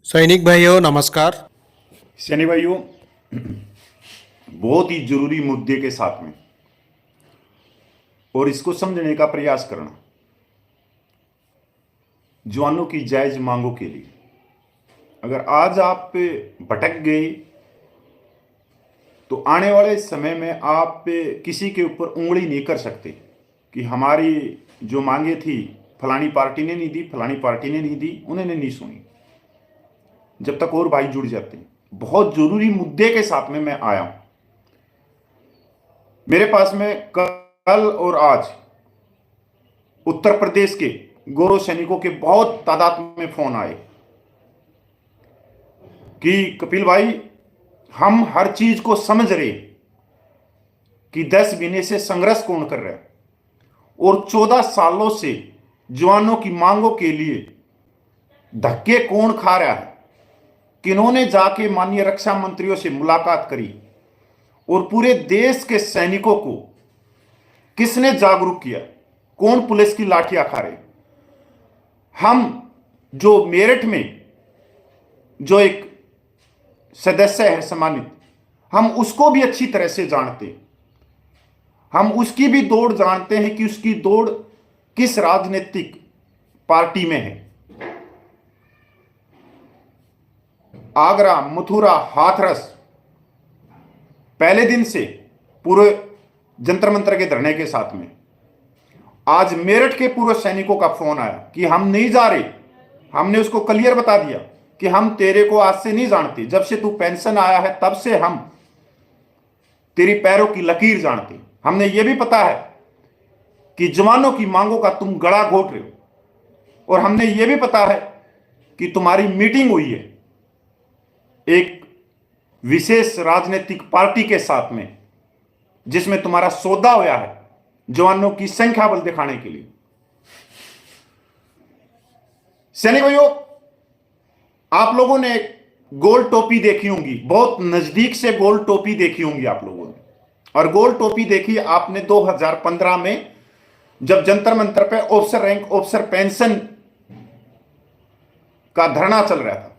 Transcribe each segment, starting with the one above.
सैनिक भाइयों नमस्कार। सैनिक भाइयों, बहुत ही जरूरी मुद्दे के साथ में और इसको समझने का प्रयास करना, जवानों की जायज मांगों के लिए। अगर आज आप भटक गए तो आने वाले समय में आप किसी के ऊपर उंगली नहीं कर सकते कि हमारी जो मांगे थी फलानी पार्टी ने नहीं दी, फलानी पार्टी ने नहीं दी, उन्होंने नहीं सुनी, जब तक और भाई जुड़ जाते हैं। बहुत जरूरी मुद्दे के साथ में मैं आया हूं। मेरे पास में कल और आज उत्तर प्रदेश के गौरव सैनिकों के बहुत तादाद में फोन आए कि कपिल भाई, हम हर चीज को समझ रहे कि 10 महीने से संघर्ष कौन कर रहा है और 14 सालों से जवानों की मांगों के लिए धक्के कौन खा रहा है, किन्होंने जाके माननीय रक्षा मंत्रियों से मुलाकात करी और पूरे देश के सैनिकों को किसने जागरूक किया, कौन पुलिस की लाठियां खा रहे। हम जो मेरठ में जो एक सदस्य है सम्मानित, हम उसको भी अच्छी तरह से जानते हैं। हम उसकी भी दौड़ जानते हैं कि उसकी दौड़ किस राजनीतिक पार्टी में है। आगरा, मथुरा, हाथरस पहले दिन से पूरे जंतर मंतर के धरने के साथ में। आज मेरठ के पूर्व सैनिकों का फोन आया कि हम नहीं जा रहे। हमने उसको क्लियर बता दिया कि हम तेरे को आज से नहीं जानते, जब से तू पेंशन आया है तब से हम तेरी पैरों की लकीर जानते। हमने ये भी पता है कि जवानों की मांगों का तुम गला घोट रहे हो और हमने ये भी पता है कि तुम्हारी मीटिंग हुई है एक विशेष राजनीतिक पार्टी के साथ में, जिसमें तुम्हारा सौदा होया है जवानों की संख्या बल दिखाने के लिए। सैनिक भाइयों, आप लोगों ने गोल टोपी देखी होंगी, बहुत नजदीक से गोल टोपी देखी होंगी आप लोगों ने। और गोल टोपी देखी आपने 2015 में, जब जंतर मंतर पे ऑफिसर रैंक ऑफिसर पेंशन का धरना चल रहा था,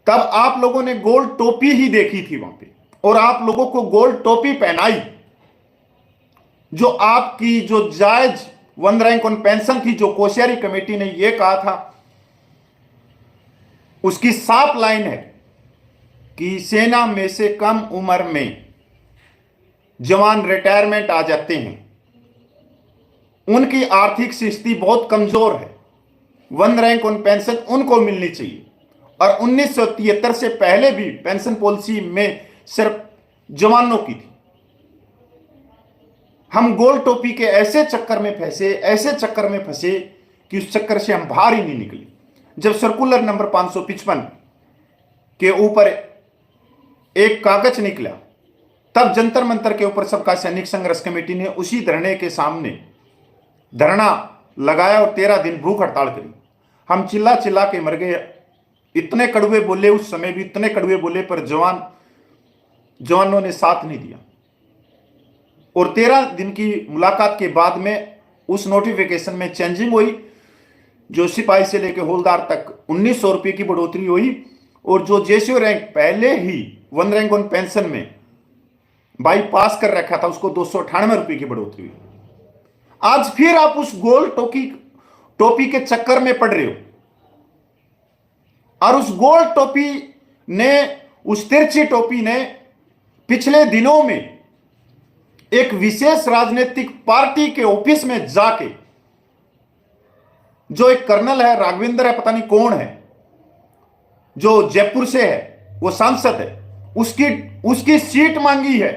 तब आप लोगों ने गोल टोपी ही देखी थी वहां पे और आप लोगों को गोल टोपी पहनाई। जो आपकी जो जायज 1 रैंक ऑन पेंशन थी, जो कोश्यारी कमेटी ने यह कहा था, उसकी साफ लाइन है कि सेना में से कम उम्र में जवान रिटायरमेंट आ जाते हैं, उनकी आर्थिक स्थिति बहुत कमजोर है, 1 रैंक ऑन पेंशन उनको मिलनी चाहिए। और 1973 से पहले भी पेंशन पॉलिसी में सिर्फ जवानों की थी। हम गोल टोपी के ऐसे चक्कर में फंसे कि उस चक्कर से हम बाहर ही नहीं निकले। जब सर्कुलर नंबर 555 के ऊपर एक कागज निकला, तब जंतर मंतर के ऊपर सबका सैनिक संघर्ष कमेटी ने उसी धरने के सामने धरना लगाया और 13 दिन भूख हड़ताल करी। हम चिल्ला चिल्ला के मर गए। इतने कड़वे बोले, उस समय भी इतने कड़वे बोले, पर जवानों ने साथ नहीं दिया। और 13 दिन की मुलाकात के बाद में उस नोटिफिकेशन में चेंजिंग हुई। जो सिपाही से लेकर हौलदार तक 1900 रुपये की बढ़ोतरी हुई और जो जेसीओ रैंक पहले ही 1 रैंक ऑन पेंशन में बाईपास कर रखा था, उसको 298 रुपये की बढ़ोतरी हुई। आज फिर आप उस गोल टोपी के चक्कर में पड़ रहे हो और उस गोल टोपी ने, उस तिरछी टोपी ने पिछले दिनों में एक विशेष राजनीतिक पार्टी के ऑफिस में जाके, जो एक कर्नल है, राघवेंद्र है, पता नहीं कौन है, जो जयपुर से है, वो सांसद है, उसकी सीट मांगी है।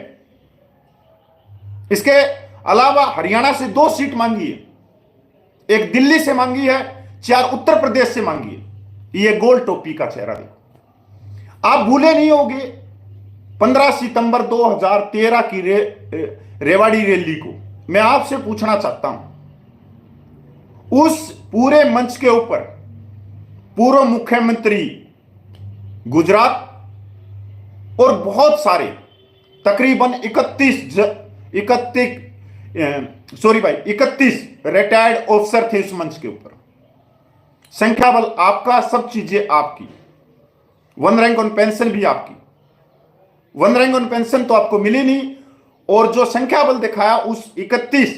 इसके अलावा हरियाणा से 2 सीट मांगी है, एक दिल्ली से मांगी है, 4 उत्तर प्रदेश से मांगी है। ये गोल टोपी का चेहरा देखो। आप भूले नहीं होंगे 15 सितंबर 2013 की रेवाड़ी रैली को। मैं आपसे पूछना चाहता हूं, उस पूरे मंच के ऊपर पूर्व मुख्यमंत्री गुजरात और बहुत सारे तकरीबन 31 रिटायर्ड ऑफिसर थे उस मंच के ऊपर। संख्या बल आपका, सब चीजें आपकी। वन रैंक ऑन पेंशन भी आपकी, वन रैंक ऑन पेंशन तो आपको मिली नहीं। और जो संख्या बल दिखाया उस 31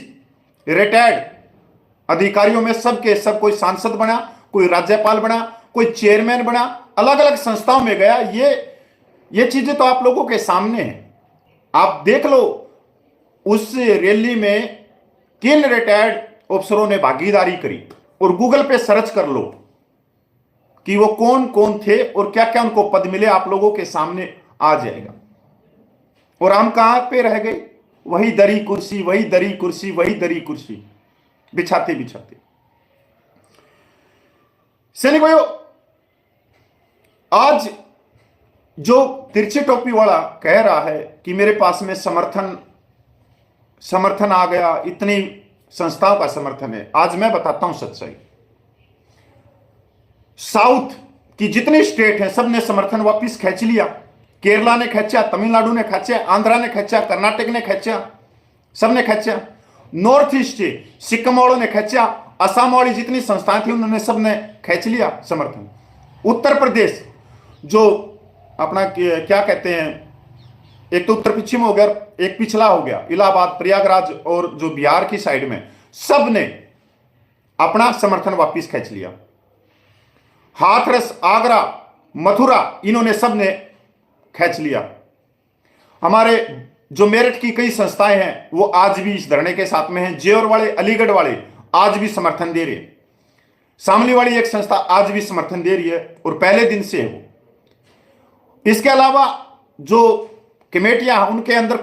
रिटायर्ड अधिकारियों में सबके सब कोई सांसद बना, कोई राज्यपाल बना, कोई चेयरमैन बना, अलग अलग संस्थाओं में गया। ये चीजें तो आप लोगों के सामने हैं, आप देख लो उस रैली में किन रिटायर्ड अफसरों ने भागीदारी करी, और गूगल पे सर्च कर लो कि वो कौन कौन थे और क्या क्या उनको पद मिले, आप लोगों के सामने आ जाएगा। और हम कहां पे रह गए, वही दरी कुर्सी, वही दरी कुर्सी, वही दरी कुर्सी बिछाते बिछाते। सैनिक भाइयों, आज जो तिरछी टोपी वाला कह रहा है कि मेरे पास में समर्थन आ गया, इतनी संस्थाओं का समर्थन है, आज मैं बताता हूं सच्चाई। साउथ की जितनी स्टेट है सबने समर्थन वापस खींच लिया। केरला ने खींचा, तमिलनाडु ने खींचा, आंध्रा ने खींचा, कर्नाटक ने खींचा, सबने खींचा। नॉर्थ ईस्ट से सिक्किम वालों ने खींचा, असम वाली जितनी संस्थाएं थी उन्होंने सबने खींच लिया समर्थन। उत्तर प्रदेश जो अपना क्या कहते हैं, एक तो उत्तर पश्चिम हो गया, एक पिछला हो गया, इलाहाबाद, प्रयागराज और जो बिहार की साइड में, सबने अपना समर्थन वापस खींच लिया। हाथरस, आगरा, मथुरा, इन्होंने सबने खींच लिया। हमारे जो मेरठ की कई संस्थाएं हैं वो आज भी इस धरने के साथ में हैं। जेवर वाले, अलीगढ़ वाले आज भी समर्थन दे रहे हैं। शामली वाली एक संस्था आज भी समर्थन दे रही है और पहले दिन से है वो। इसके अलावा जो कमेटियां हैं उनके अंदर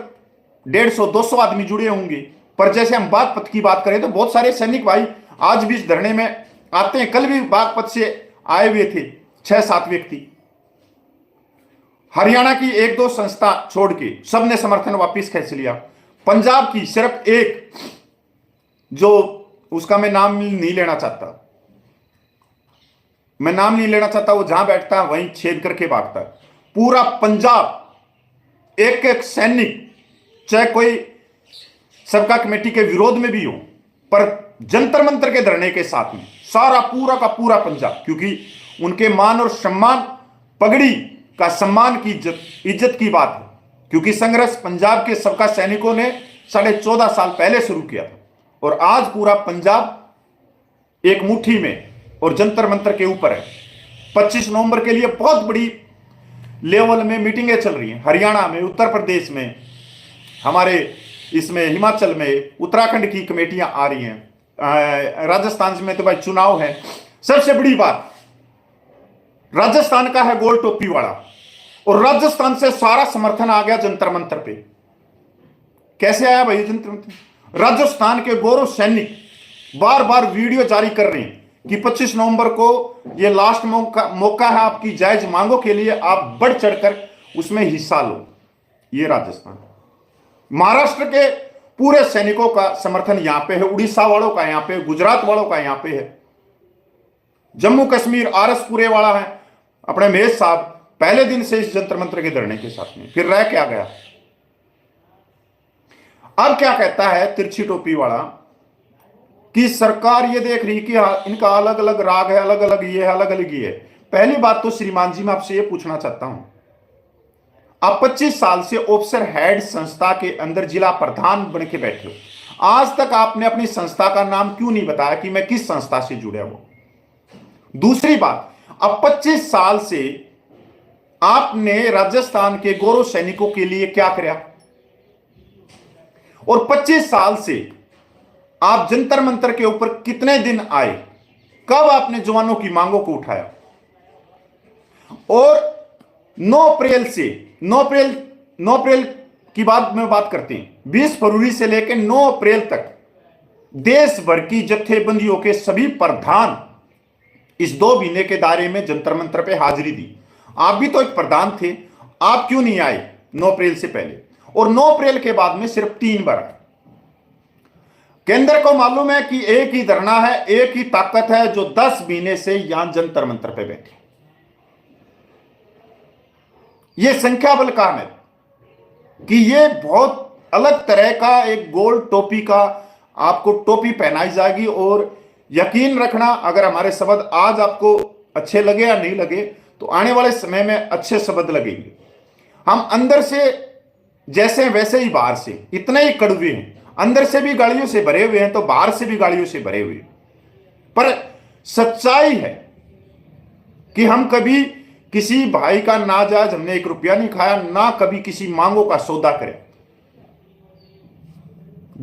150-200 आदमी जुड़े होंगे। पर जैसे हम बागपत की बात करें तो बहुत सारे सैनिक भाई आज भी इस धरने में आते हैं। कल भी बागपत से आए हुए थे 6-7 व्यक्ति। हरियाणा की 1-2 संस्था छोड़ के सबने समर्थन वापस खींच लिया। पंजाब की सिर्फ एक, जो उसका मैं नाम नहीं लेना चाहता, वो जहां बैठता है वहीं छेद करके भागता है। पूरा पंजाब एक एक सैनिक, चाहे कोई सबका कमेटी के विरोध में भी हो, पर जंतर मंतर के धरने के साथ में सारा पूरा का पूरा पंजाब, क्योंकि उनके मान और सम्मान, पगड़ी का सम्मान की इज्जत की बात है। क्योंकि संघर्ष पंजाब के सबका सैनिकों ने 14.5 साल पहले शुरू किया था और आज पूरा पंजाब एक मुट्ठी में और जंतर मंतर के ऊपर है। 25 नवंबर के लिए बहुत बड़ी लेवल में मीटिंगें चल रही हैं। हरियाणा में, उत्तर प्रदेश में, हमारे इसमें हिमाचल में, उत्तराखंड की कमेटियां आ रही हैं। राजस्थान में तो भाई चुनाव है। सबसे बड़ी बात, राजस्थान का है गोल टोपी वाला, और राजस्थान से सारा समर्थन आ गया जंतर मंतर पे। कैसे आया भाई जंतर मंतर? राजस्थान के गौरव सैनिक बार बार वीडियो जारी कर रहे हैं कि 25 नवंबर को ये लास्ट मौका है आपकी जायज मांगों के लिए, आप बढ़ चढ़कर उसमें हिस्सा लो। ये राजस्थान, महाराष्ट्र के पूरे सैनिकों का समर्थन यहां पे है, उड़ीसा वालों का यहां पे, गुजरात वालों का यहां पे है, जम्मू कश्मीर आरएसपुरे वाला है अपने महेश साहब पहले दिन से इस जंतर मंत्र के धरने के साथ में। फिर रह क्या गया? अब क्या कहता है तिरछी टोपी वाला कि सरकार ये देख रही कि इनका अलग अलग राग है, अलग अलग ये है, अलग अलग ये है। पहली बात तो श्रीमान जी मैं आपसे ये पूछना चाहता हूं, आप 25 साल से ऑफिसर हेड संस्था के अंदर जिला प्रधान बन के बैठे हो, आज तक आपने अपनी संस्था का नाम क्यों नहीं बताया कि मैं किस संस्था से जुड़ा हूं? दूसरी बात, अब 25 साल से आपने राजस्थान के गौरव सैनिकों के लिए क्या किया? और 25 साल से आप जंतर मंतर के ऊपर कितने दिन आए? कब आपने जवानों की मांगों को उठाया? और 9 अप्रैल की बात करते हैं, 20 फरवरी से लेकर 9 अप्रैल तक देश भर की जत्थेबंदियों के सभी प्रधान इस 2 महीने के दायरे में जंतर मंतर पे हाजिरी दी। आप भी तो एक प्रधान थे, आप क्यों नहीं आए 9 अप्रैल से पहले? और 9 अप्रैल के बाद में सिर्फ 3 बार आए। केंद्र को मालूम है कि एक ही धरना है, एक ही ताकत है जो 10 महीने से यहां जंतर मंतर पे बैठे। यह संख्या बल काम है कि यह बहुत अलग तरह का एक गोल टोपी का आपको टोपी पहनाई जाएगी। और यकीन रखना, अगर हमारे शब्द आज आपको अच्छे लगे या नहीं लगे तो आने वाले समय में अच्छे शब्द लगेंगे। हम अंदर से जैसे वैसे ही बाहर से, इतने ही कड़वे हैं, अंदर से भी गालियों से भरे हुए हैं तो बाहर से भी गालियों से भरे हुए हैं। पर सच्चाई है कि हम कभी किसी भाई का नाजायज हमने 1 रुपया नहीं खाया, ना कभी किसी मांगों का सौदा करें।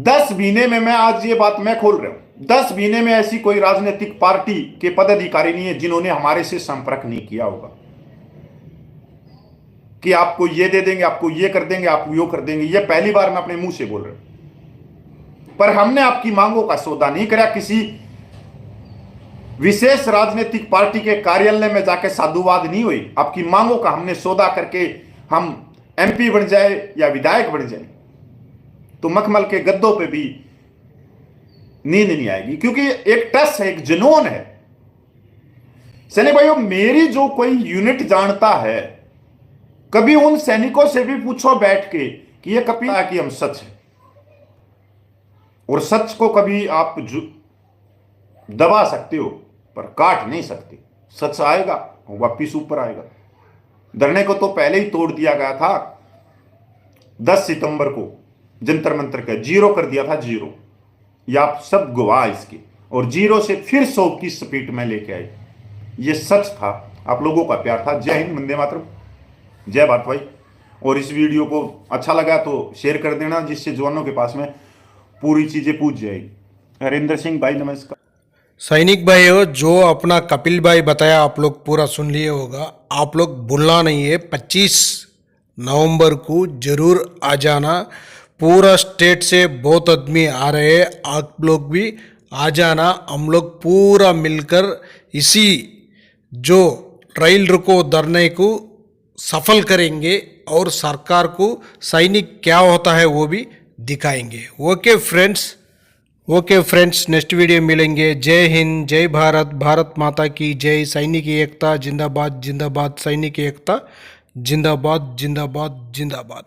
10 महीने में, मैं आज ये बात मैं खोल रहा हूं, 10 महीने में ऐसी कोई राजनीतिक पार्टी के पदाधिकारी नहीं है जिन्होंने हमारे से संपर्क नहीं किया होगा कि आपको ये दे देंगे, आपको ये कर देंगे, आपको यो कर देंगे। ये पहली बार मैं अपने मुंह से बोल रहा हूं। पर हमने आपकी मांगों का सौदा नहीं करा, किसी विशेष राजनीतिक पार्टी के कार्यालय में जाके साधुवाद नहीं हुई। आपकी मांगों का हमने सौदा करके हम एमपी बन जाए या विधायक बन जाए तो मखमल के गद्दों पे भी नींद नहीं आएगी, क्योंकि एक टस है, एक जुनून है। सैनिक भाइयों, मेरी जो कोई यूनिट जानता है, कभी उन सैनिकों से भी पूछो बैठ के कि ये कभी कि हम सच है, और सच को कभी आप दबा सकते हो पर काट नहीं सकते। सच आएगा वापिस ऊपर आएगा। धरने को तो पहले ही तोड़ दिया गया था। 10 सितंबर को जंतर मंतर का 0 कर दिया था, 0। ये आप सब गवाह इसके, और 0 से फिर 100 की स्पीड में लेके आए। ये सच था, आप लोगों का प्यार था। जय हिंद, वंदे मातरम, जय भारत भाई। और इस वीडियो को अच्छा लगा तो शेयर कर देना, जिससे जवानों के पास में पूरी चीजें पूछ जाएगी। हरिंदर सिंह भाई नमस्कार। सैनिक भाइयों, जो अपना कपिल भाई बताया आप लोग पूरा सुन लिए होगा। आप लोग भूलना नहीं है, 25 नवंबर को जरूर आ जाना। पूरा स्टेट से बहुत आदमी आ रहे हैं, आप लोग भी आ जाना। हम लोग पूरा मिलकर इसी जो ट्रायल रुको धरने को सफल करेंगे और सरकार को सैनिक क्या होता है वो भी दिखाएंगे। ओके फ्रेंड्स, नेक्स्ट वीडियो मिलेंगे। जय हिंद, जय भारत, भारत माता की जय। सैनिक एकता जिंदाबाद जिंदाबाद, सैनिक एकता जिंदाबाद जिंदाबाद जिंदाबाद।